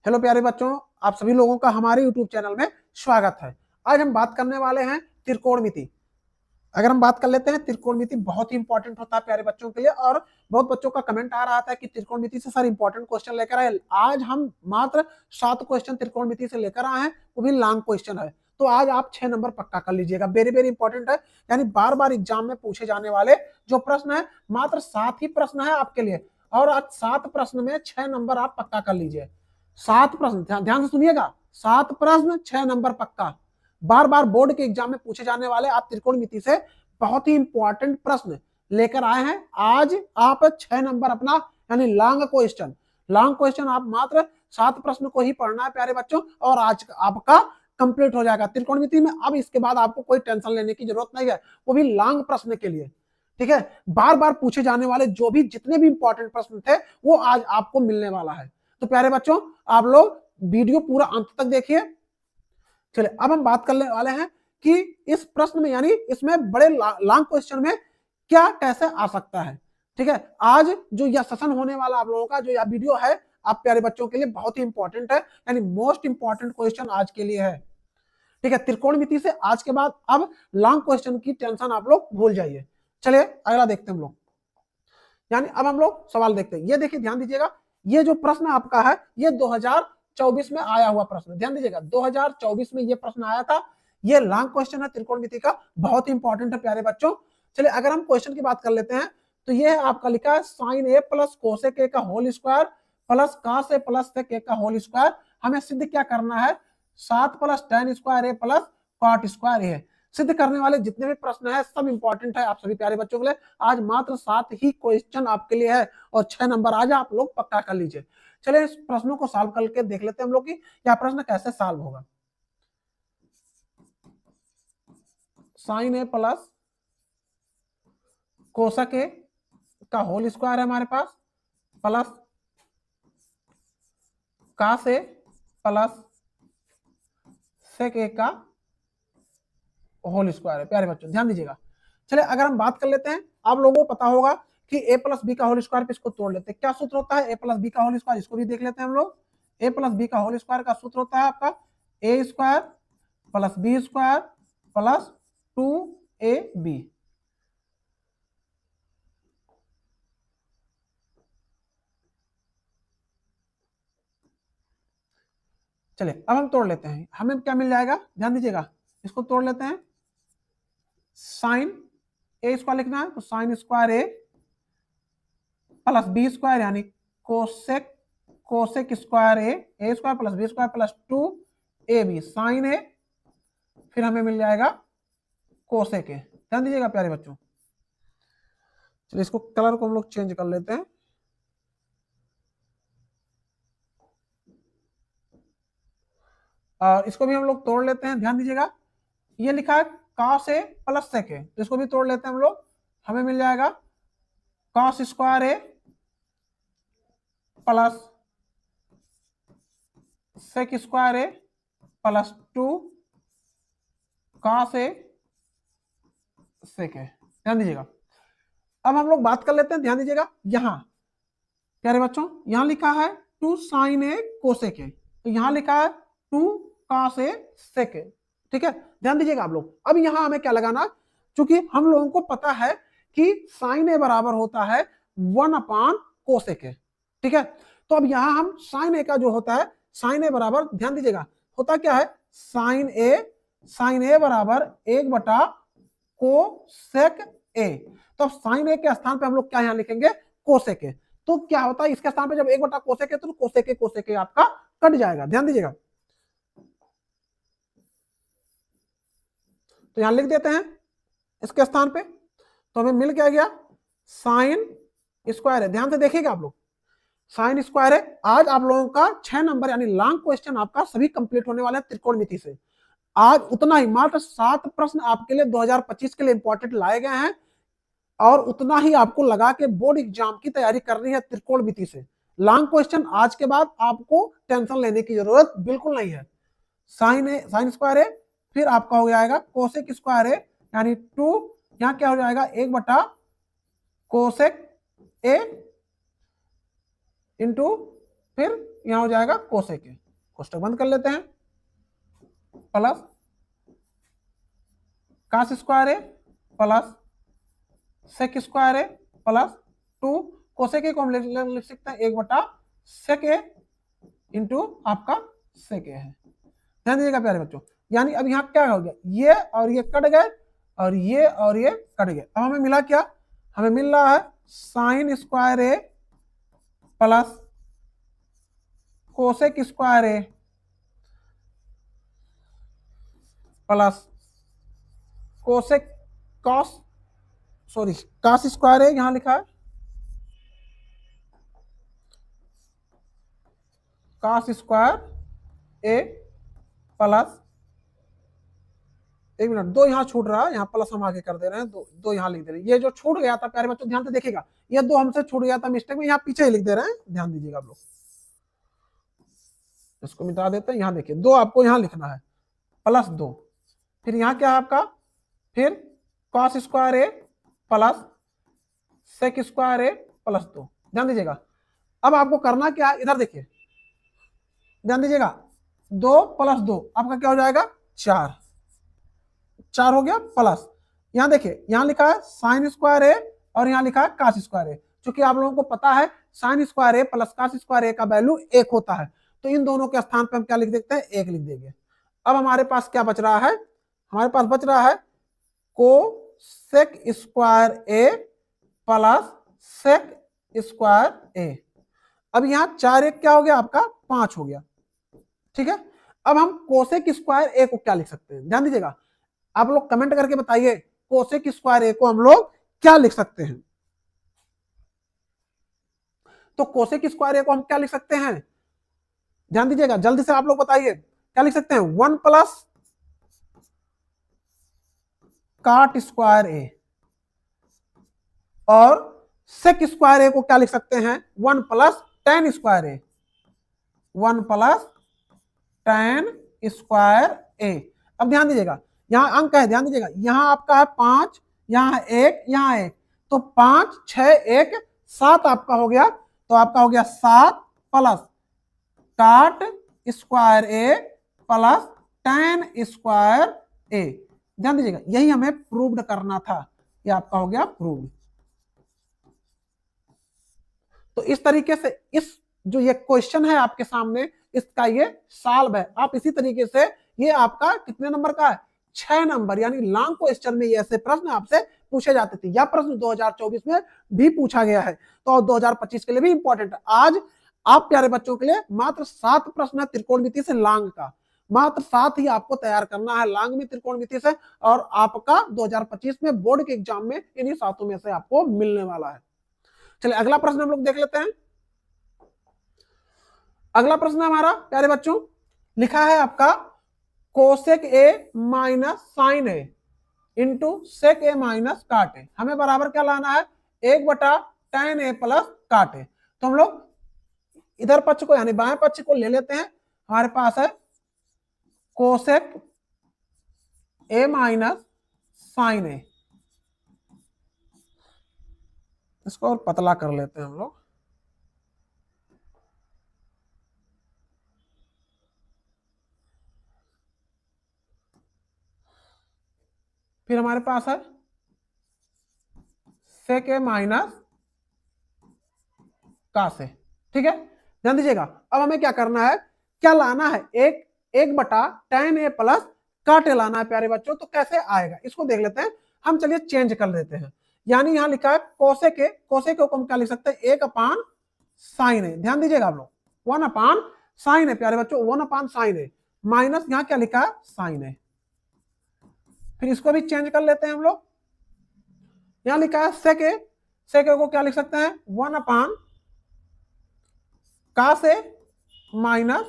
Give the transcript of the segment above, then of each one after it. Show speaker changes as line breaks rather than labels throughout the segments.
Hello प्यारे बच्चों, आप सभी लोगों का हमारे YouTube चैनल में स्वागत है। आज हम बात करने वाले हैं त्रिकोणमिति। अगर हम बात कर लेते हैं, त्रिकोणमिति बहुत ही इंपॉर्टेंट होता है प्यारे बच्चों के लिए, और बहुत बच्चों का कमेंट आ रहा था कि त्रिकोणमिति से सर इंपॉर्टेंट क्वेश्चन लेकर आए। आज हम मात्र 7 क्वेश्चन त्रिकोणमिति से लेकर आए हैं, वो भी लॉन्ग क्वेश्चन है। तो आज आप 6 नंबर पक्का कर लीजिएगा, वेरी वेरी इंपॉर्टेंट है। यानी बार बार एग्जाम में पूछे जाने वाले जो प्रश्न है, मात्र 7 ही प्रश्न है आपके लिए, और आज 7 प्रश्न में 6 नंबर आप पक्का कर लीजिए। 7 प्रश्न, ध्यान से सुनिएगा, 7 प्रश्न 6 नंबर पक्का। बार बार बोर्ड के एग्जाम में पूछे जाने वाले आप त्रिकोणमिति से बहुत ही इंपॉर्टेंट प्रश्न लेकर आए हैं। आज आप 6 नंबर अपना, यानी लॉन्ग क्वेश्चन आप मात्र 7 प्रश्न को ही पढ़ना है प्यारे बच्चों, और आज आपका कंप्लीट हो जाएगा त्रिकोणमिति में। अब इसके बाद आपको कोई टेंशन लेने की जरूरत नहीं है, वो भी लॉन्ग प्रश्न के लिए। ठीक है, बार बार पूछे जाने वाले जो भी जितने भी इंपॉर्टेंट प्रश्न थे वो आज आपको मिलने वाला है। तो प्यारे बच्चों, आप लोग वीडियो पूरा अंत तक देखिए। चलिए, अब हम बात करने वाले हैं कि इस प्रश्न में, यानी इसमें बड़े लॉन्ग क्वेश्चन में क्या कैसे आ सकता है। ठीक है, आज जो यह सेशन होने वाला आप लोगों का, जो यह वीडियो है, आप प्यारे बच्चों के लिए बहुत ही इंपॉर्टेंट है, यानी मोस्ट इंपॉर्टेंट क्वेश्चन आज के लिए है। ठीक है, त्रिकोणमिति से आज के बाद अब लॉन्ग क्वेश्चन की टेंशन आप लोग भूल जाइए। चलिए अगला देखते हैं हम लोग। यानी अब हम लोग सवाल देखते हैं। ये देखिए, ध्यान दीजिएगा, ये जो प्रश्न आपका है ये 2024 में आया हुआ प्रश्न। ध्यान दीजिएगा, 2024 में ये प्रश्न आया था। ये लॉन्ग क्वेश्चन है त्रिकोणमिति का, बहुत इंपॉर्टेंट है प्यारे बच्चों। चलिए अगर हम क्वेश्चन की बात कर लेते हैं, तो ये आपका लिखा है sine A plus cosec A का whole square plus cos A plus sec A का होल स्क्वायर। हमें सिद्ध क्या करना है? 7 plus tan square A plus cot square A. सिद्ध करने वाले जितने भी प्रश्न है सब इंपॉर्टेंट है आप सभी प्यारे बच्चों के लिए। आज मात्र 7 ही क्वेश्चन आपके लिए है, और 6 नंबर आज आप लोग पक्का कर लीजिए। चलिए इस प्रश्नों को सॉल्व करके देख लेते हैं हम लोग कि यह प्रश्न कैसे सॉल्व होगा। साइन ए प्लस कोसक ए का होल स्क्वायर है हमारे पास, plus cos A plus sec A का होल स्क्वायर है। प्यारे बच्चों ध्यान दीजिएगा। चलिए अगर हम बात कर लेते हैं, आप लोगों को पता होगा कि ए प्लस बी का होल स्क्वायर पे इसको तोड़ लेते हैं। क्या सूत्र होता है ए प्लस बी का होल स्क्वायर? इसको भी देख लेते हैं हम लोग। ए प्लस बी का होल स्क्वायर का सूत्र होता है आपका a square plus b square plus 2ab। चलिए अब हम तोड़ लेते हैं, हमें क्या मिल जाएगा? ध्यान दीजिएगा, इसको तोड़ लेते हैं। साइन ए स्क्वायर लिखना है, तो साइन स्क्वायर ए प्लस बी स्क्वायर यानी cosec square a square plus b square plus 2ab sine a, फिर हमें मिल जाएगा कोसेक ए। ध्यान दीजिएगा प्यारे बच्चों। चलिए इसको कलर को हम लोग चेंज कर लेते हैं। और इसको भी हम लोग तोड़ लेते हैं। ध्यान दीजिएगा, ये लिखा है कॉस ए प्लस सेक ए, तो इसको भी तोड़ लेते हैं हम लोग। हमें मिल जाएगा cos square A plus sec square A plus 2 cos A सेक ए। ध्यान दीजिएगा, अब हम लोग बात कर लेते हैं। ध्यान दीजिएगा, यहां प्यारे बच्चों, यहां लिखा है 2 साइन ए कोसेक ए, तो यहां लिखा है 2 कॉस ए सेक ए। ठीक है, ध्यान दीजिएगा आप लोग। अब यहां हमें क्या लगाना, क्योंकि हम लोगों को पता है कि साइन ए बराबर होता है 1 अपान कोसेक ए। ठीक है, तो अब यहां हम साइन ए का जो होता है, साइन ए बराबर, ध्यान दीजिएगा, होता क्या है? साइन ए बराबर 1 बटा कोसेक ए। तो साइन ए के स्थान पे हम लोग क्या यहां लिखेंगे? कोसेक ए। तो क्या होता है इसके स्थान पे? जब 1 बटा कोसेक ए, तो कोसेक ए आपका कट जाएगा। ध्यान दीजिएगा, तो यहां लिख देते हैं इसके स्थान पे, तो हमें मिल क्या गया? साइन स्क्वायर है। ध्यान से देखिएगा आप लोग, साइन स्क्वायर है। आज आप लोगों का 6 नंबर यानी लॉन्ग क्वेश्चन आपका सभी कंप्लीट होने वाले हैं त्रिकोणमिति से। आज उतना ही, मात्र 7 प्रश्न आपके लिए 2025 के लिए इंपॉर्टेंट लाए गए हैं, और उतना ही आपको लगा के बोर्ड एग्जाम की तैयारी करनी है त्रिकोणमिति से। लॉन्ग क्वेश्चन आज के बाद आपको टेंशन लेने की जरूरत बिल्कुल नहीं है। साइन स्क्वायर है, फिर आपका हो जाएगा कोसेक स्क्वायर है, यानी 2, यहां क्या हो जाएगा? 1 बटा कोसेक ए इंटू फिर यहां हो जाएगा कोसेक ए, कोष्टक बंद कर लेते हैं, plus cos square A plus sec square A plus 2 cosec A को हम लिख सकते हैं 1/सेक ए इंटू आपका सेक ए है। ध्यान दीजिएगा प्यारे बच्चों, यानी अब यहाँ क्या हो गया, ये और ये कट गए और ये कट गए। अब हमें मिला क्या, हमें मिल रहा है sine square A plus cosec square A plus cosec cos sorry cos square a, यहां लिखा है कास स्क्वायर ए प्लस, एक मिनट, दो यहाँ छूट रहा है, यहाँ प्लस हम आगे कर दे रहे हैं, दो यहाँ लिख दे रहे हैं। ये जो छूट गया था प्यारे बच्चों ध्यान से देखिएगा, ये दो हमसे छूट गया था मिस्टेक में, यहाँ पीछे ही लिख दे रहे हैं, ध्यान दीजिएगा आप लोग। इसको मिटा देते हैं, यहाँ देखिए 2 आपको यहाँ लिखना है प्लस 2, फिर यहाँ क्या है आपका, फिर कॉस स्क्वायर ए प्लस सेक स्क्वायर ए प्लस 2। ध्यान दीजिएगा, अब आपको करना क्या है, इधर देखिए, ध्यान दीजिएगा, 2 + 2 आपका क्या हो जाएगा 4 हो गया, प्लस यहाँ देखिए, यहाँ लिखा है साइन स्क्वायर ए और यहाँ लिखा है कास स्क्वायर ए। चूंकि आप लोगों को पता है साइन स्क्वायर ए प्लस कास स्क्वायर ए का वैल्यू 1 होता है, तो इन दोनों के स्थान पे हम क्या लिख देते हैं, 1 लिख देंगे। अब हमारे पास क्या बच रहा है, हमारे पास बच रहा है कोसेक स्क्वायर ए प्लस सेक स्क्वायर ए। अब यहाँ 4 1 क्या हो गया आपका 5 हो गया, ठीक है। अब हम कोसेक स्क्वायर ए को क्या लिख सकते हैं, ध्यान दीजिएगा, आप लोग कमेंट करके बताइए कोसेक स्क्वायर ए को हम लोग क्या लिख सकते हैं। तो कोसेक स्क्वायर ए को हम क्या लिख सकते हैं, ध्यान दीजिएगा, जल्दी से आप लोग बताइए क्या लिख सकते हैं, 1 प्लस काट स्क्वायर ए, और सेक स्क्वायर ए को क्या लिख सकते हैं, 1 प्लस tan स्क्वायर ए, 1 प्लस tan स्क्वायर ए। अब ध्यान दीजिएगा, यहाँ अंक है, ध्यान दीजिएगा, यहाँ आपका है 5, यहाँ 1, यहाँ 1, तो 5 6 1 7 आपका हो गया, तो आपका हो गया 7 प्लस काट स्क्वायर ए प्लस tan स्क्वायर ए। ध्यान दीजिएगा, यही हमें प्रूव्ड करना था, ये आपका हो गया प्रूव्ड। तो इस तरीके से इस जो ये क्वेश्चन है आपके सामने, इसका ये सॉल्व है। आप इसी तरीके से, ये आपका कितने नंबर का है, 6 नंबर, यानी लॉन्ग क्वेश्चन में ये ऐसे प्रश्न आपसे पूछे जाते थे। यह प्रश्न 2024 में भी पूछा गया है, तो 2025 के लिए भी इंपॉर्टेंट है। आज आप प्यारे बच्चों के लिए मात्र 7 प्रश्न है त्रिकोणमिति से लॉन्ग का, मात्र 7 ही आपको तैयार करना है लॉन्ग में त्रिकोणमिति से, और आपका 2025 में बोर्ड के एग्जाम में इन्हीं 7 में से आपको मिलने वाला है। चलिए अगला प्रश्न हम लोग देख लेते हैं। अगला प्रश्न हमारा प्यारे बच्चों लिखा है आपका cosec A minus sine A into sec A minus cot A. हमें बराबर क्या लाना है, 1/tan ए प्लस काट ए। तो हम लोग इधर पक्ष को यानी बाएं पक्ष को ले लेते हैं, हमारे पास है कोसेक ए माइनस साइन ए, इसको और पतला कर लेते हैं हम लोग। फिर हमारे पास है सेक ए माइनस कास ए, ठीक है। ध्यान दीजिएगा, अब हमें क्या करना है, क्या लाना है, 1/tan ए प्लस काट ए लाना है प्यारे बच्चों। तो कैसे आएगा इसको देख लेते हैं हम, चलिए चेंज कर देते हैं। यानी यहां लिखा है कोसेक ए, कोसेक ए को हम क्या लिख सकते हैं, 1/sin ए। ध्यान दीजिएगा आप लोग, 1/sin ए प्यारे बच्चों, 1/sin ए माइनस यहां क्या लिखा है sin ए। फिर इसको भी चेंज कर लेते हैं हम लोग, यहां लिखा है सेक ए, सेक ए को क्या लिख सकते हैं, 1/cos ए माइनस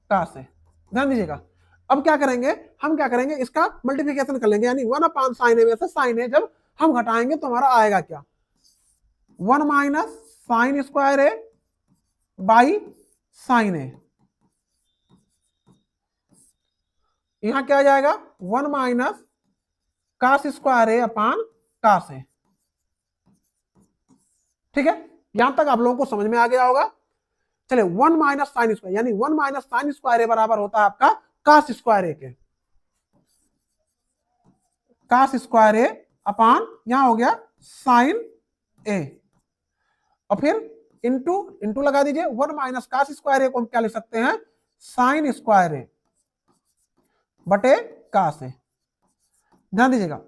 cos ए। ध्यान दीजिएगा, अब क्या करेंगे, हम क्या करेंगे, इसका मल्टीप्लिकेशन कर लेंगे, यानी 1/sin ए में से sin ए जब हम घटाएंगे तो हमारा आएगा क्या, 1 minus sign square A by sin ए। यहां क्या आ जाएगा, 1 माइनस कास स्क्वायर ए अपान कास ए, ठीक है। यहां तक आप लोगों को समझ में आ गया होगा। चलिए 1 माइनस साइन स्क्वायर, यानी 1 माइनस साइन स्क्वायर ए बराबर होता है आपका कास स्क्वायर ए के, कास स्क्वायर ए अपान यहां हो गया साइन ए, और फिर इंटू इंटू लगा दीजिए, 1 माइनस कास स्क्वायर ए को हम क्या लिख सकते हैं, साइन स्क्वायर ए बटे कास ए। ध्यान दीजिएगा,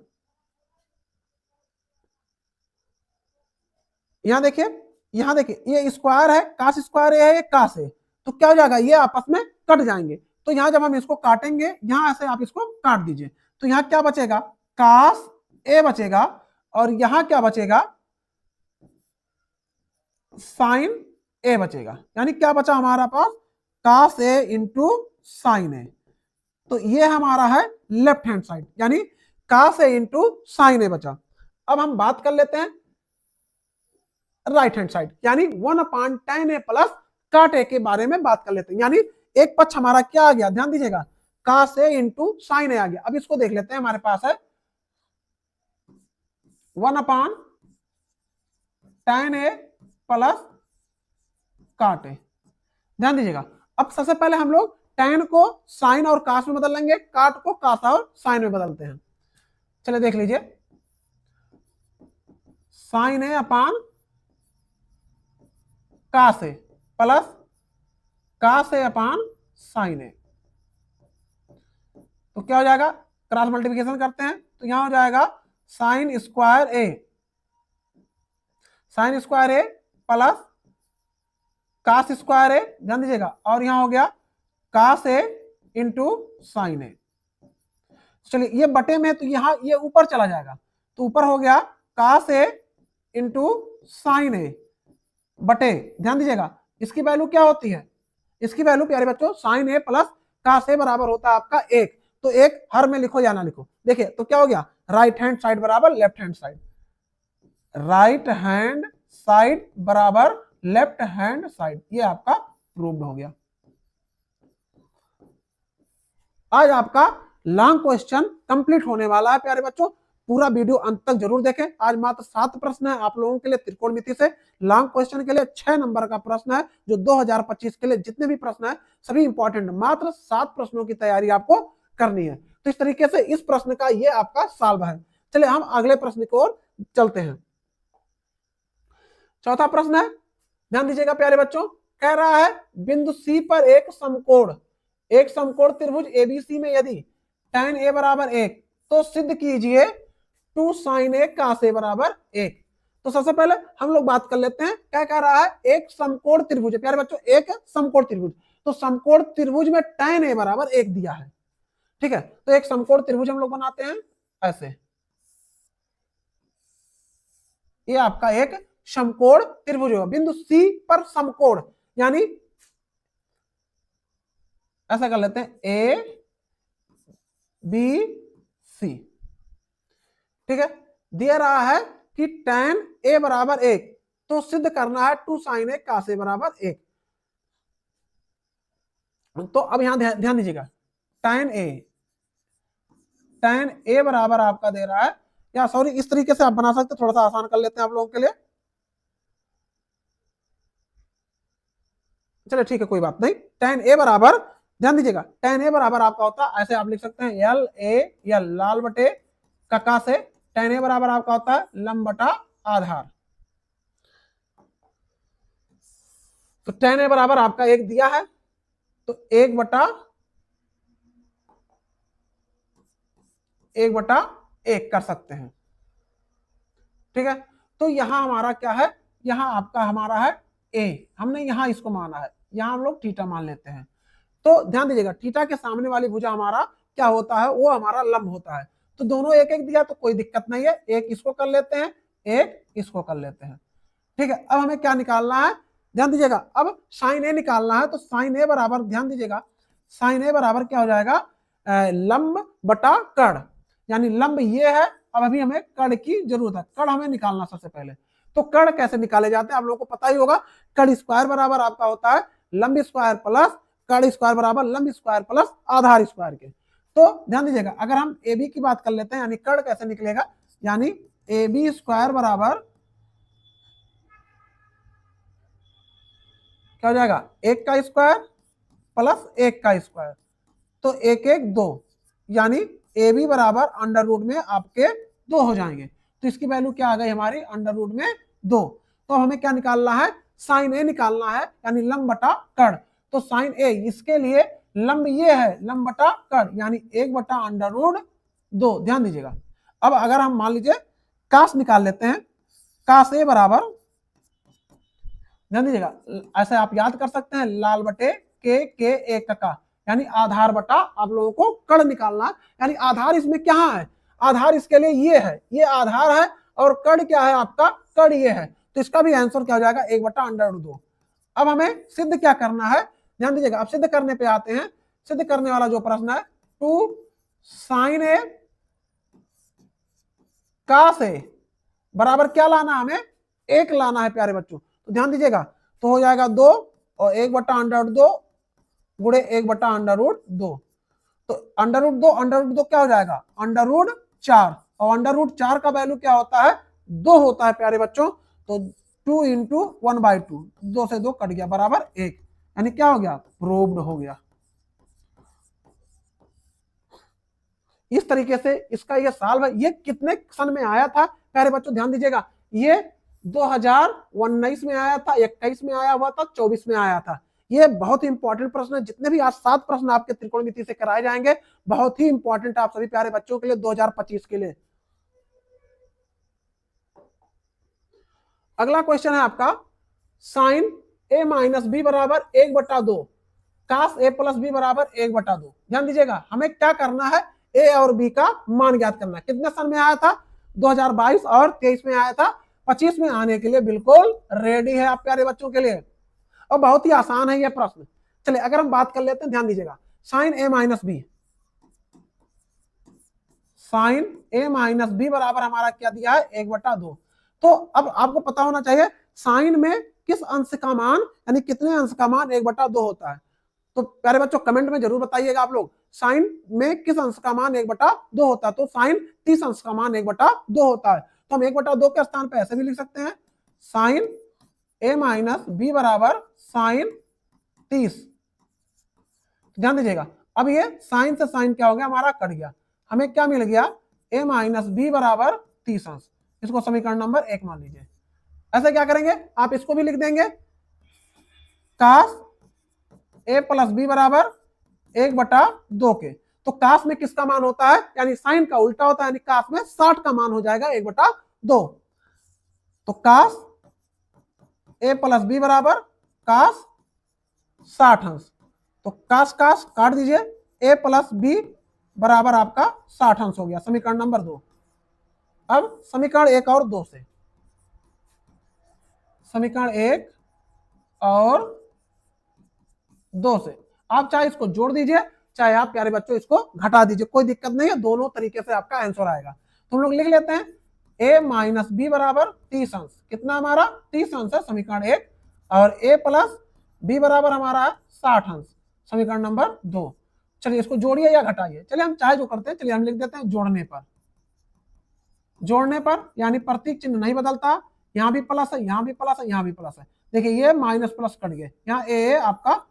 यहां देखिए, यहां देखिए ये स्क्वायर है, कास स्क्वायर है, ये कास है, तो क्या हो जाएगा, ये आपस में कट जाएंगे। तो यहां जब हम इसको काटेंगे, यहां ऐसे आप इसको काट दीजिए, तो यहां क्या बचेगा, कास ए बचेगा, और यहां क्या बचेगा, साइन ए बचेगा। यानी क्या बचा हमारा पास, कास ए इंटू साइन ए। तो ये हमारा है लेफ्ट हैंड साइड, यानी कास ए इंटू साइन ए बचा। अब हम बात कर लेते हैं राइट हैंड साइड, यानी 1/tan a प्लस काट ए के बारे में बात कर लेते हैं। यानी एक पक्ष हमारा क्या आ गया, ध्यान दीजिएगा, कास ए इंटू साइन ए आ गया। अब इसको देख लेते हैं, हमारे पास है 1/tan a प्लस काट ए। ध्यान दीजिएगा, अब सबसे पहले हम लोग tan को साइन और कास में बदल लेंगे, काट को कास और साइन में बदलते हैं। चलिए देख लीजिए, sign A upon cos A plus cos A upon sign ए, तो क्या हो जाएगा, क्रॉस मल्टीप्लिकेशन करते हैं, तो यहां हो जाएगा साइन स्क्वायर ए, साइन स्क्वायर ए प्लस कास स्क्वायर ए, ध्यान दीजिएगा, और यहां हो गया कास ए इंटू साइन ए। चलिए ये बटे में, तो यहां ये ऊपर चला जाएगा, तो ऊपर हो गया कास ए इंटू साइन ए बटे, ध्यान दीजिएगा इसकी वैल्यू क्या होती है, इसकी वैल्यू प्यारे बच्चों साइन ए प्लस कास ए बराबर होता है आपका 1, तो 1 हर में लिखो या ना लिखो। देखिए तो क्या हो गया, राइट हैंड साइड बराबर left hand side, right hand side बराबर लेफ्ट हैंड साइड, ये आपका प्रूव्ड हो गया। आज आपका लॉन्ग क्वेश्चन कंप्लीट होने वाला है प्यारे बच्चों, पूरा वीडियो अंत तक जरूर देखें। आज मात्र 7 प्रश्न है आप लोगों के लिए त्रिकोणमिति से, लॉन्ग क्वेश्चन के लिए 6 नंबर का प्रश्न है, जो 2025 के लिए जितने भी प्रश्न है सभी इंपॉर्टेंट, मात्र 7 प्रश्नों की तैयारी आपको करनी है। तो इस तरीके से इस प्रश्न का ये आपका सॉल्व है। चलिए हम अगले प्रश्न की ओर चलते हैं। चौथा प्रश्न है, ध्यान दीजिएगा प्यारे बच्चों, कह रहा है बिंदु सी पर एक समकोण त्रिभुज एबीसी में यदि tan a बराबर 1, तो सिद्ध कीजिए 2 sin a cos a बराबर 1। तो सबसे पहले हम लोग बात कर लेते हैं, क्या कह रहा है, एक समकोण त्रिभुज है प्यारे बच्चों, एक समकोण त्रिभुज, तो समकोण त्रिभुज में tan a बराबर 1 दिया है, ठीक है। तो एक समकोण त्रिभुज हम लोग बनाते हैं ऐसे, ये आपका एक समकोण त्रिभुज होगा, बिंदु सी पर समकोण, यानी ऐसा कर लेते हैं ए बी सी, ठीक है। दिया रहा है कि tan a बराबर 1, तो सिद्ध करना है 2 sin a cos a बराबर 1। तो अब यहां ध्यान दीजिएगा, tan a बराबर आपका दे रहा है, या सॉरी इस तरीके से आप बना सकते, थोड़ा सा आसान कर लेते हैं आप लोगों के लिए। चलिए ठीक है, कोई बात नहीं। tan a बराबर, ध्यान दीजिएगा, tan a बराबर आपका होता है, ऐसे आप लिख सकते हैं एल ए, या लाल बटे कका से, tan a बराबर आपका होता है लंब बटा आधार। तो tan a बराबर आपका 1 दिया है, तो 1 बटा 1 कर सकते हैं, ठीक है। तो यहां हमारा क्या है, यहां आपका हमारा है a, हमने यहां इसको माना है, यहां हम लोग थीटा मान लेते हैं। तो ध्यान दीजिएगा, थीटा के सामने वाली भुजा हमारा क्या होता है, वो हमारा लंब होता है। तो दोनों 1-1 दिया, तो कोई दिक्कत नहीं है, एक इसको कर लेते हैं, एक इसको कर लेते हैं, ठीक है। अब हमें क्या निकालना है, ध्यान दीजिएगा, अब साइन ए निकालना है, तो साइन ए बराबर, ध्यान दीजिएगा, साइन ए बराबर क्या हो जाएगा, लंब बटा कर्ण, यानी लंब ये है, अब अभी हमें कर्ण की जरूरत है, कर्ण हमें निकालना सबसे पहले। तो कर्ण कैसे निकाले जाते हैं आप लोगों को पता ही होगा, कर्ण स्क्वायर बराबर आपका होता है लंब स्क्वायर प्लस कर्ण स्क्वायर बराबर लंब स्क्वायर प्लस आधार स्क्वायर के। तो ध्यान दीजिएगा, अगर हम ए बी की बात कर लेते हैं, यानी कर्ण कैसे निकलेगा, यानी ए बी स्क्वायर बराबर क्या हो जाएगा, 1 का स्क्वायर प्लस 1 का स्क्वायर, तो 1 1 2, यानी ए बी बराबर अंडर रूट में आपके 2 हो जाएंगे। तो इसकी वैल्यू क्या आ गई हमारी, अंडर रूट में 2। तो हमें क्या निकालना है, साइन ए निकालना है, यानी लंब बटा कड़। तो साइन ए, इसके लिए लंब ये है, लंब बटा कड़, यानी 1 बटा अंडर रूट 2। ध्यान दीजिएगा। अब अगर हम मान लीजिए काश निकाल लेते हैं, काश ए बराबर, ध्यान दीजिएगा, ऐसे आप याद कर सकते हैं, लाल बटे के एक का, यानी आधार बटा, आप लोगों को कड़ निकालना, यानी आधार इसमें क्या है, आधार इसके लिए ये है, ये आधार है, और कड़ क्या है आपका, कड़ ये है। तो इसका भी आंसर क्या हो जाएगा, 1 बटा अंडर रूट 2। अब हमें सिद्ध क्या करना है, ध्यान दीजिएगा। अब सिद्ध करने पे आते हैं। सिद्ध करने वाला जो प्रश्न है, 2 साइन ए काश ए बराबर क्या लाना, हमें 1 लाना है प्यारे बच्चों। तो ध्यान दीजिएगा, तो हो जाएगा 2 और 1 बटा अंडर रूट 2 गुणे 1 बटा अंडर रूट 2। तो अंडर रूट 2 क्या हो जाएगा, अंडर रूट 4, और अंडर रूट 4 का वैल्यू क्या होता है, 2 होता है प्यारे बच्चों। तो 2 इंटू 1/2, 2 से 2 कट गया, बराबर 1, यानी क्या हो गया, प्रूव्ड हो गया। इस तरीके से इसका ये सॉल्व है। ये कितने सन में आया था प्यारे बच्चों, ध्यान दीजिएगा, ये 2019 में आया था, 21 में आया हुआ था, 24 में आया था। ये बहुत ही इंपॉर्टेंट प्रश्न है। जितने भी आज 7 प्रश्न आपके त्रिकोणमिति से कराए जाएंगे, बहुत ही इंपॉर्टेंट आप सभी प्यारे बच्चों के लिए 2025 के लिए। अगला क्वेश्चन है आपका, साइन ए माइनस बी बराबर 1/2, काश ए प्लस बी बराबर 1/2। ध्यान दीजिएगा, हमें क्या करना है, ए और बी का मान ज्ञात करना है। कितने सन में आया था, 2022 और 23 में आया था। 25 में आने के लिए बिल्कुल रेडी है आप प्यारे बच्चों के लिए, और बहुत ही आसान है यह प्रश्न। चलिए अगर हम बात कर लेते हैं, ध्यान दीजिएगा, साइन ए माइनस बी, साइन ए माइनस बी बराबर हमारा क्या दिया है, 1/2। तो अब आपको पता होना चाहिए साइन में किस अंश का मान, यानी कितने अंश का मान 1/2 होता है। तो प्यारे बच्चों कमेंट में जरूर बताइएगा आप लोग, साइन में किस अंश का मान 1/2 होता है। तो साइन 30 अंश का मान 1/2 होता है। तो हम 1/2 के स्थान पर ऐसे भी लिख सकते हैं, साइन ए माइनस बी बराबर साइन 30। ध्यान दीजिएगा, अब ये साइन से साइन क्या हो गया, हमारा कट गया, हमें क्या मिल गया, ए माइनस बी बराबर 30 अंश। इसको समीकरण नंबर 1 मान लीजिए। ऐसे क्या करेंगे, आप इसको भी लिख देंगे, काश ए प्लस बी बराबर 1/2 के। तो काश में किसका मान होता है, यानी साइन का उल्टा होता है, यानी काश में 60 का मान हो जाएगा 1/2। तो काश ए प्लस बी बराबर काश 60 अंश। तो काश काश काट दीजिए, ए प्लस बी बराबर आपका 60 अंश हो गया, समीकरण नंबर 2। अब समीकरण 1 और 2 से, समीकरण 1 और 2 से आप चाहे इसको जोड़ दीजिए, चाहे आप प्यारे बच्चों इसको घटा दीजिए, कोई दिक्कत नहीं है, दोनों तरीके से आपका आंसर आएगा। तो हम लोग लिख लेते हैं, ए माइनस बी बराबर 30 अंश, कितना हमारा 30 अंश है समीकरण 1, और ए प्लस बी बराबर हमारा 60 अंश, समीकरण नंबर 2। चलिए इसको जोड़िए या घटाइए, चलिए हम चाहे जो करते हैं, चलिए हम लिख देते हैं जोड़ने पर। जोड़ने पर यानी प्रतीक चिन्ह नहीं बदलता, यहाँ भी प्लस है, यहाँ भी प्लस है, यहाँ भी प्लस है। देखिए ये माइनस प्लस कट गए, यहाँ ए आपका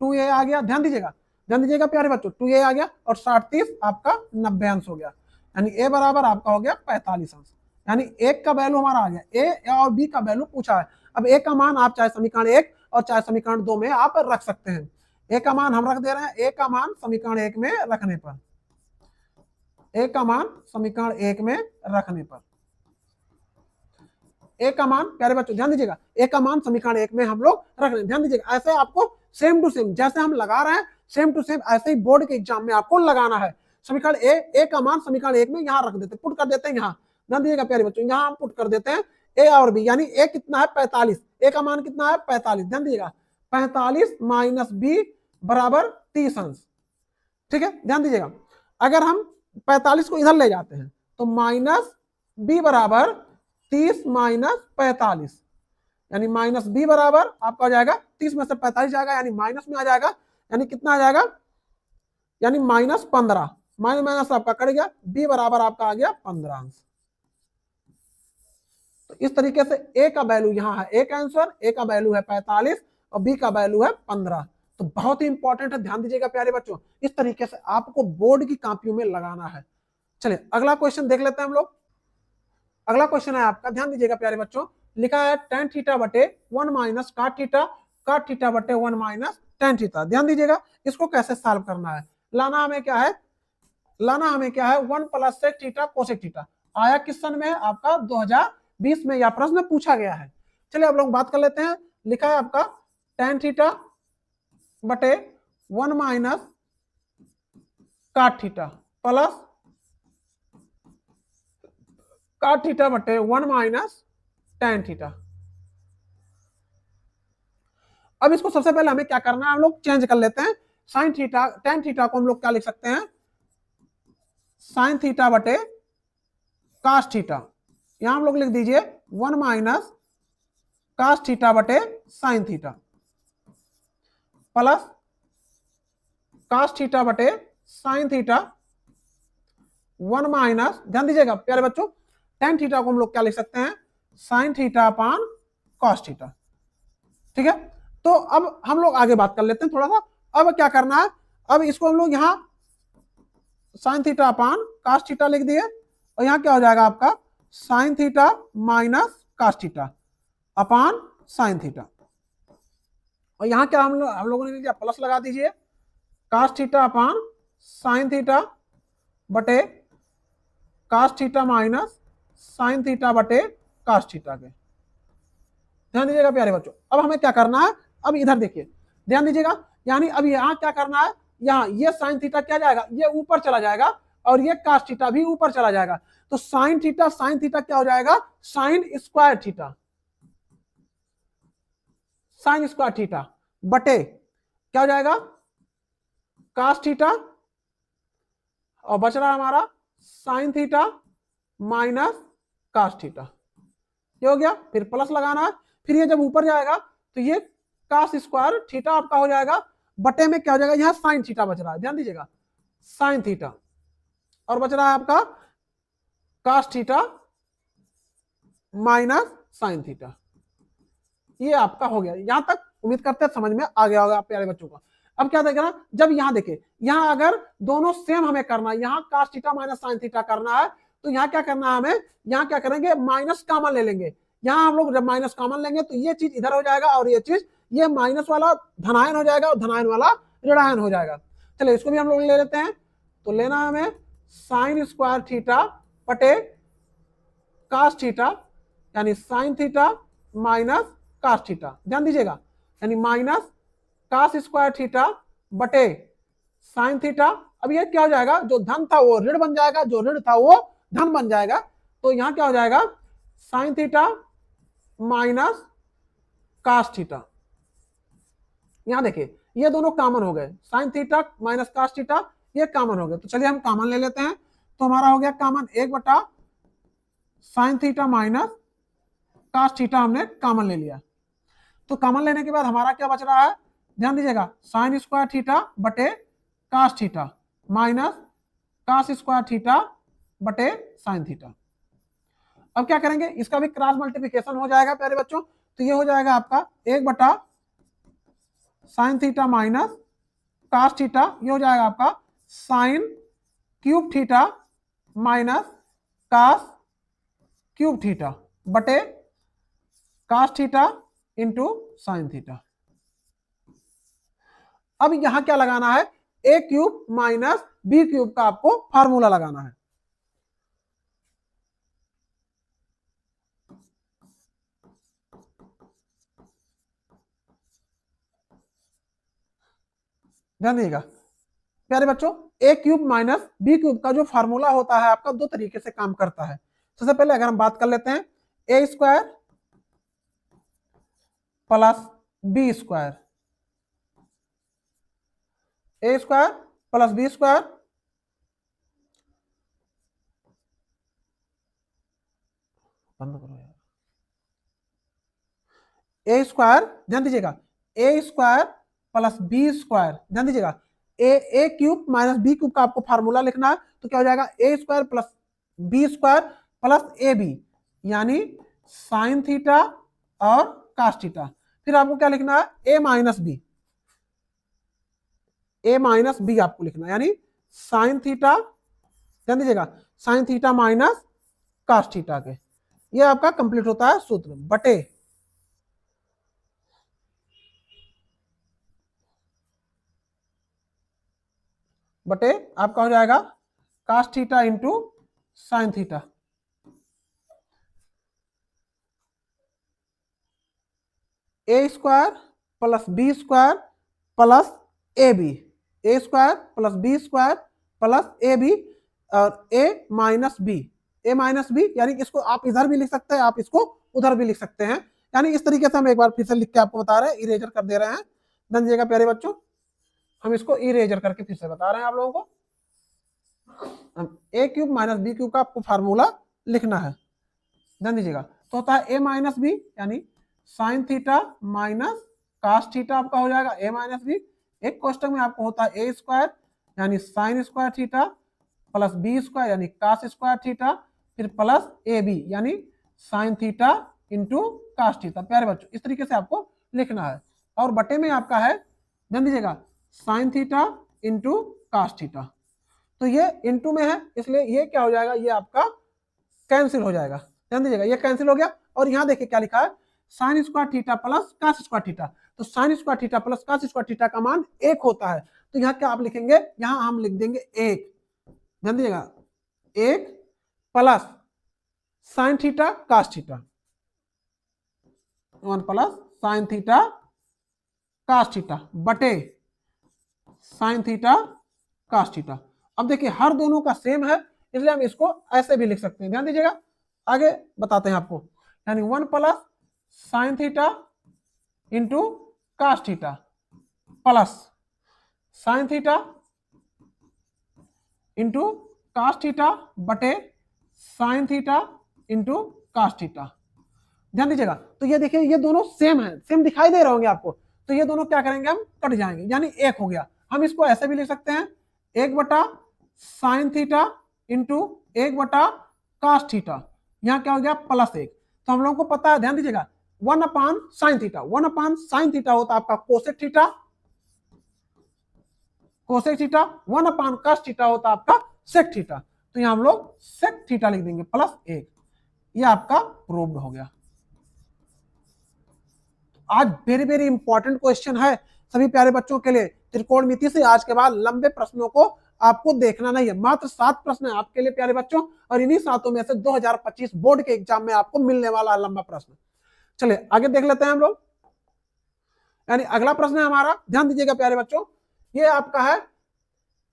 2a आ गया। ध्यान दीजिएगा प्यारे बच्चों, 2a आ गया, और 60 आपका 90 अंश हो गया, यानी a बराबर आपका हो गया 45 अंश। यानी 1 का वैल्यू हमारा आ गया, a और b का वैल्यू पूछा है। अब a का मान आप चाहे समीकरण 1 और चाहे समीकरण 2 में आप रख सकते हैं। a का मान हम रख दे रहे हैं, a का मान समीकरण 1 में रखने पर, a का मान समीकरण 1 में रखने पर, a का मान प्यारे बच्चों ध्यान दीजिएगा, a का मान समीकरण 1 में हम लोग रख रहे हैं। ध्यान दीजिएगा, ऐसे आपको सेम टू सेम जैसे हम लगा रहे हैं, सेम टू सेम ऐसे ही बोर्ड के एग्जाम में आपको लगाना है। समीकरण ए का मान समीकरण 1 में यहाँ रख देते हैं, पुट कर देते हैं यहाँ। ध्यान दीजिएगा प्यारे बच्चों, यहाँ हम पुट कर देते हैं ए और बी, यानी ए कितना है 45, ए का मान कितना है 45। ध्यान दीजिएगा 45 माइनस बी बराबर 30 अंश, ठीक है। ध्यान दीजिएगा, अगर हम 45 को इधर ले जाते हैं तो माइनस बी बराबर 30 माइनस 45, यानी माइनस बी बराबर आपका हो जाएगा 30 में से 45 जाएगा, यानी माइनस में आ जाएगा, यानी कितना आ जाएगा, यानी माइनस 15, माइनस माइनस आपका कट गया, बी बराबर आपका आ गया 15 अंश। तो इस तरीके से ए का वैल्यू यहाँ है, ए का आंसर, ए का वैल्यू है 45 और बी का वैल्यू है 15। तो बहुत ही इंपॉर्टेंट है, ध्यान दीजिएगा प्यारे बच्चों, इस तरीके से आपको बोर्ड की कॉपियों में लगाना है। चलिए अगला क्वेश्चन देख लेते हैं हम लोग। अगला क्वेश्चन है आपका, ध्यान दीजिएगा प्यारे बच्चों, लिखा है tan थीटा बटे 1 माइनस cot थीटा बटे 1 माइनस tan थीटा। ध्यान दीजिएगा इसको कैसे सॉल्व करना है। लाना हमें क्या है, 1 plus sec theta cosec theta. आया किस सन में है आपका, 2020 में यह प्रश्न पूछा गया है। चलिए अब लोग बात कर लेते हैं। लिखा है आपका tan थीटा बटे 1 minus cot theta plus cot theta बटे 1 माइनस tan थीटा। अब इसको सबसे पहले हमें क्या करना है, हम लोग चेंज कर लेते हैं। sin थीटा tan थीटा को हम लोग क्या लिख सकते हैं, sin थीटा बटे cos थीटा। यहां हम लोग लिख दीजिए 1 माइनस cos थीटा बटे sin theta plus cos theta बटे sin थीटा 1 माइनस, ध्यान दीजिएगा प्यारे बच्चों, tan थीटा को हम लोग क्या लिख सकते हैं, sin theta upon cos theta. ठीक है, तो अब हम लोग आगे बात कर लेते हैं थोड़ा सा। अब क्या करना है, अब इसको हम लोग यहाँ sin theta upon cos theta लिख दिए, और यहाँ क्या हो जाएगा आपका sin theta minus cos theta upon sin theta. और यहाँ क्या हम लोगों ने लिया, प्लस लगा दीजिए, cos theta upon sin theta बटे cos theta minus sin theta बटे cos थीटा के। ध्यान दीजिएगा प्यारे बच्चों, अब हमें क्या करना है, अब इधर देखिए, ध्यान दीजिएगा, यानी अब यहाँ क्या करना है, यहाँ ये sin थीटा क्या जाएगा, ये ऊपर चला जाएगा, और ये cos थीटा भी ऊपर चला जाएगा। तो sin थीटा क्या हो जाएगा, sin square theta, sin square theta बटे क्या हो जाएगा cos थीटा, और बच रहा हमारा sin theta minus cos theta. ये हो गया, फिर प्लस लगाना है, फिर ये जब ऊपर जाएगा तो ये cos स्क्वायर थीटा आपका हो जाएगा, बटे में क्या हो जाएगा, यहाँ sin थीटा बच रहा है, ध्यान दीजिएगा sin थीटा, और बच रहा है आपका cos theta minus sin theta. ये आपका हो गया, यहां तक उम्मीद करते हैं समझ में आ गया होगा प्यारे बच्चों को। अब क्या देखना, जब यहाँ देखे, यहाँ अगर दोनों सेम हमें करना है, यहाँ cos theta minus sin theta करना है, तो यहाँ क्या करना है हमें, यहाँ क्या करेंगे, माइनस कॉमन ले लेंगे। यहाँ हम लोग जब माइनस कॉमन लेंगे तो ये चीज इधर हो जाएगा, और ये चीज, ये माइनस वाला धनायन हो जाएगा, और धनायन वाला ऋणायन हो जाएगा। चलिए इसको भी हम लोग ले लेते हैं, तो लेना हमें sin स्क्वायर थीटा बटे cos थीटा, यानी sin theta minus cos theta. ध्यान दीजिएगा, यानी माइनस cos स्क्वायर थीटा बटे sin थीटा। अब ये क्या हो जाएगा, जो धन था वो ऋण बन जाएगा, जो ऋण था वो धन बन जाएगा। तो यहाँ क्या हो जाएगा, sin theta minus cos theta. यहाँ देखिए ये दोनों कॉमन हो गए, sin theta minus cos theta ये कॉमन हो गए। तो चलिए हम कॉमन ले लेते हैं, तो हमारा हो गया कॉमन 1 बटा sin theta minus cos theta, हमने कॉमन ले लिया। तो कॉमन लेने के बाद हमारा क्या बच रहा है, ध्यान दीजिएगा, sin स्क्वायर थीटा बटे cos theta minus cos square theta बटे sin थीटा। अब क्या करेंगे, इसका भी क्रॉस मल्टीप्लिकेशन हो जाएगा प्यारे बच्चों, तो ये हो जाएगा आपका 1 बटा sin theta minus cos theta, ये हो जाएगा आपका sin cube theta minus cos cube theta बटे cos theta into sin theta. अब यहां क्या लगाना है, a cube minus b cube का आपको फार्मूला लगाना है। ध्यान दीजिएगा प्यारे बच्चों, a cube minus b cube का जो फार्मूला होता है आपका दो तरीके से काम करता है। सबसे पहले अगर हम बात कर लेते हैं, a square plus b square, a square plus b square बंद करो यार, a स्क्वायर, ध्यान दीजिएगा a square plus b square, ध्यान दीजिएगा a cube minus b cube का आपको फार्मूला लिखना है। तो क्या हो जाएगा, a square plus b square plus ab, यानी sin थीटा और cos थीटा। फिर आपको क्या लिखना है, a minus b, a minus b आपको लिखना है, यानी साइन थीटा, ध्यान दीजिएगा, sine theta minus cos theta के, ये आपका कंप्लीट होता है सूत्र, बटे बटे आपका हो जाएगा cos theta into sine theta, a square plus b square plus a b, a square plus b square plus a b, और a minus b, a minus b, यानी इसको आप इधर भी लिख सकते हैं, आप इसको उधर भी लिख सकते हैं, यानी इस तरीके से हम एक बार फिर से लिख के आपको बता रहे हैं, इरेजर कर दे रहे हैं, ध्यान दीजिएगा प्यारे बच्चों, हम इसको इरेजर करके फिर से बता रहे हैं आप लोगों को, ए क्यूब माइनस बी क्यूब का आपको फार्मूला लिखना है, ध्यान दीजिएगा, तो होता है ए माइनस बी, यानी sine theta minus cos theta आपका हो जाएगा ए माइनस बी, एक क्वेश्चन में आपको होता है ए स्क्वायर यानी sine square theta plus b square यानी कास स्क्वायर थीटा, फिर प्लस ए बी यानी sine theta into cos theta. प्यारे बच्चों इस तरीके से आपको लिखना है, और बटे में आपका है, ध्यान दीजिएगा, sine theta into cos theta, तो ये इंटू में है इसलिए ये क्या हो जाएगा, ये आपका कैंसिल हो जाएगा, ध्यान दीजिएगा ये कैंसिल हो गया, और यहाँ देखिए क्या लिखा है, sine square theta plus cos square theta, तो sine square theta plus cos square theta का मान 1 होता है, तो यहाँ क्या आप लिखेंगे, यहाँ हम लिख देंगे 1, ध्यान दीजिएगा 1 plus sine theta cos theta, 1 plus sine theta cos theta बटे साइन थीटा कास थीटा। अब देखिए हर दोनों का सेम है इसलिए हम इसको ऐसे भी लिख सकते हैं, ध्यान दीजिएगा, आगे बताते हैं आपको, यानी 1 plus sine theta into cos theta plus sine theta into cos theta बटे sine theta into cos theta, ध्यान दीजिएगा, तो ये देखिए ये दोनों सेम है, सेम दिखाई दे रहे होंगे आपको, तो ये दोनों क्या करेंगे, हम कट जाएंगे, यानी 1 हो गया, हम इसको ऐसे भी लिख सकते हैं 1 बटा साइन थीटा इंटू 1 बटा कास थीटा, यहाँ क्या हो गया +1, तो हम लोगों को पता है, ध्यान दीजिएगा 1 अपान साइन थीटा, 1 अपान साइन थीटा होता है आपका कोसेक थीटा, कोसेक थीटा, 1 अपान कास थीटा होता है आपका सेक थीटा, तो यहाँ हम लोग सेक थीटा लिख देंगे +1, ये आपका प्रूव्ड हो गया। आज वेरी वेरी इंपॉर्टेंट क्वेश्चन है सभी प्यारे बच्चों के लिए, त्रिकोणमिति से आज के बाद लंबे प्रश्नों को आपको देखना नहीं है, मात्र 7 प्रश्न है आपके लिए प्यारे बच्चों, और इन्हीं 7 में से 2025 बोर्ड के एग्जाम में आपको मिलने वाला है लंबा प्रश्न। चलिए आगे देख लेते हैं हम लोग, यानी अगला प्रश्न है हमारा, ध्यान दीजिएगा प्यारे बच्चों, ये आपका है,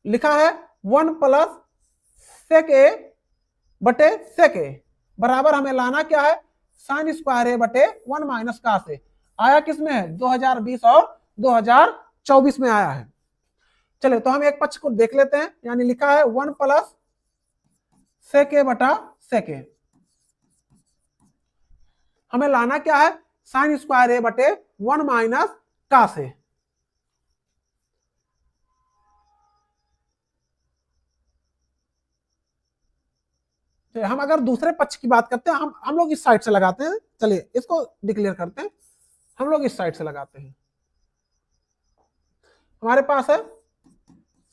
लिखा है 1 प्लस सेक ए बटे सेक ए बराबर हमें लाना क्या है, साइन स्क्वायर ए बटे 1 माइनस कास ए, आया किसमें है 2020 और 2024 में आया है। चलिए तो हम एक पक्ष को देख लेते हैं, यानी लिखा है 1 प्लस सेक ए बटा सेक ए, हमें लाना क्या है, साइन स्क्वायर ए बटे 1 माइनस कास ए, हम अगर दूसरे पक्ष की बात करते हैं, हम लोग इस साइड से लगाते हैं, चलिए इसको डिक्लेयर करते हैं, हम लोग इस साइड से लगाते हैं, हमारे पास है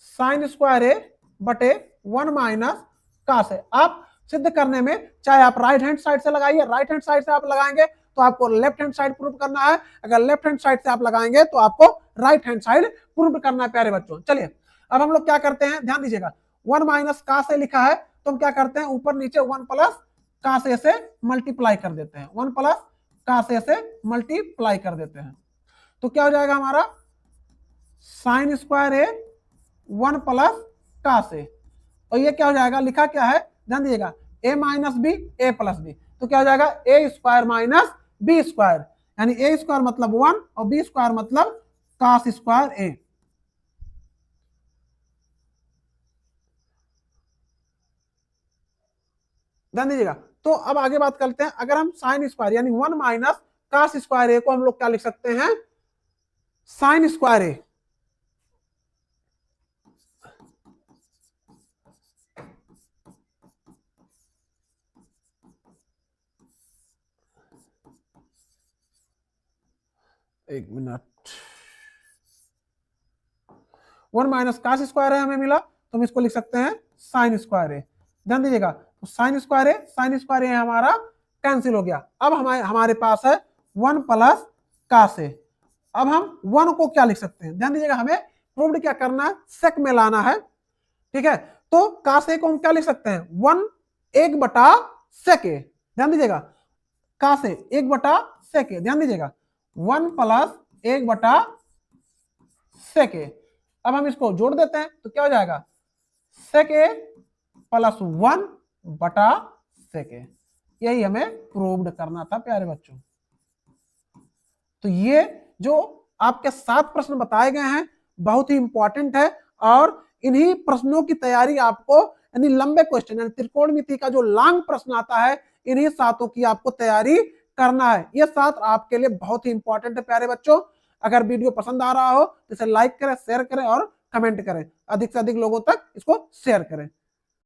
साइन स्क्वायर ए बटे 1 माइनस कास ए, आप सिद्ध करने में चाहे आप राइट हैंड साइड से लगाइए, राइट हैंड साइड से आप लगाएंगे तो आपको लेफ्ट हैंड साइड प्रूव करना है, अगर लेफ्ट हैंड साइड से आप लगाएंगे तो आपको राइट हैंड साइड प्रूव करना है प्यारे बच्चों। चलिए अब हम लोग क्या करते हैं, ध्यान दीजिएगा 1 माइनस कास ए लिखा है, तो हम क्या करते हैं, ऊपर नीचे 1 प्लस कास ए से मल्टीप्लाई कर देते हैं, 1 प्लस कास ए से मल्टीप्लाई कर देते हैं, तो क्या हो जाएगा हमारा साइन स्क्वायर ए 1 प्लस कास ए, और ये क्या हो जाएगा, लिखा क्या है, ध्यान दीजिएगा ए माइनस बी ए प्लस बी, तो क्या हो जाएगा ए स्क्वायर माइनस बी स्क्वायर, यानी ए स्क्वायर मतलब 1 और बी स्क्वायर मतलब कास स्क्वायर ए। ध्यान दीजिएगा, तो अब आगे बात करते हैं, अगर हम साइन स्क्वायर यानी 1 माइनस कास स्क्वायर ए को हम लोग क्या लिख सकते हैं, साइन स्क्वायर ए, एक मिनट, 1 माइनस कास स्क्वायर है हमें मिला, तो हम इसको लिख सकते हैं साइन स्क्वायर है। ध्यान दीजिएगा, तो साइन स्क्वायर है, साइन स्क्वायर है हमारा कैंसिल हो गया। अब हमारे पास है 1 प्लस कास है। अब हम 1 को क्या लिख सकते हैं, ध्यान दीजिएगा, हमें प्रूव्ड क्या करना है, सेक में लाना है, ठीक है। तो कास ए को हम क्या लिख सकते हैं, 1 1 बटा सेक ए। ध्यान दीजिएगा, कास ए 1 बटा सेक ए, ध्यान दीजिएगा 1 प्लस 1 बटा सेक ए। अब हम इसको जोड़ देते हैं तो क्या हो जाएगा, सेक ए प्लस 1 बटा सेक ए। यही हमें प्रूव्ड करना था प्यारे बच्चों। तो ये जो आपके 7 प्रश्न बताए गए हैं बहुत ही इंपॉर्टेंट है, और इन्हीं प्रश्नों की तैयारी आपको, यानी लंबे क्वेश्चन, यानी त्रिकोणमिति का जो लॉन्ग प्रश्न आता है, इन्हीं 7 की आपको तैयारी करना है। ये 7 आपके लिए बहुत ही इंपॉर्टेंट है प्यारे बच्चों। अगर वीडियो पसंद आ रहा हो तो इसे लाइक करें, शेयर करें और कमेंट करें, अधिक से अधिक लोगों तक इसको शेयर करें।